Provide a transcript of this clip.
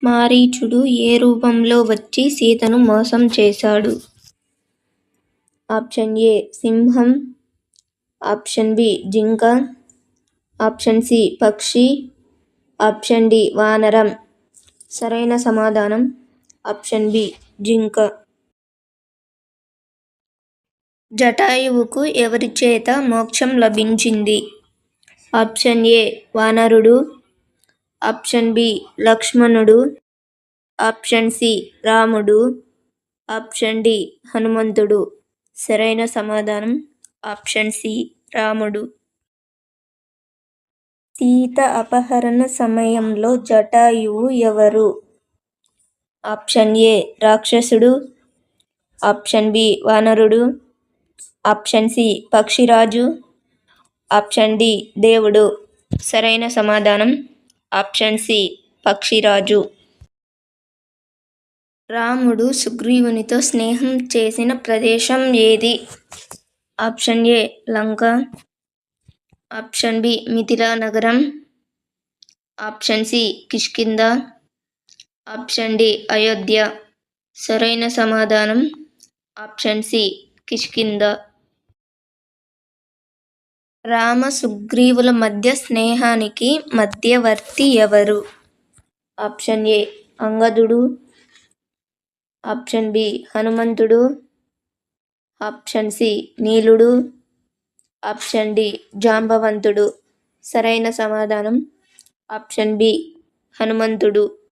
మారీచుడు ఏ రూపంలో వచ్చి సీతను మోసం చేశాడు? ఆప్షన్ ఏ సింహం, ఆప్షన్ బి జింక, ఆప్షన్ సి పక్షి, ఆప్షన్ డి వానరం. సరైన సమాధానం ఆప్షన్ బి జింక. జటాయువుకు ఎవరి చేత మోక్షం లభించింది? ఆప్షన్ ఏ వానరుడు, ఆప్షన్ బి లక్ష్మణుడు, ఆప్షన్ సి రాముడు, ఆప్షన్ డి హనుమంతుడు. సరైన సమాధానం ఆప్షన్ సి రాముడు. సీత అపహరణ సమయంలో జటాయువు ఎవరు? ఆప్షన్ ఏ రాక్షసుడు, ఆప్షన్ బి వానరుడు, ఆప్షన్ సి పక్షిరాజు, ఆప్షన్ డి దేవుడు. సరైన సమాధానం ఆప్షన్ సి పక్షిరాజు. రాముడు సుగ్రీవునితో స్నేహం చేసిన ప్రదేశం ఏది? Option A Lanka, option B Mithila నగరం, option C Kishkindha, option D Ayodhya. సరైన సమాధానం ఆప్షన్ సి కిష్కింధ. రామ సుగ్రీవుల మధ్య స్నేహానికి మధ్యవర్తి ఎవరు? ఆప్షన్ ఏ అంగదుడు, ఆప్షన్ బి హనుమంతుడు, ఆప్షన్ సి నీలుడు, ఆప్షన్ డి జాంబవంతుడు. సరైన సమాధానం ఆప్షన్ బి హనుమంతుడు.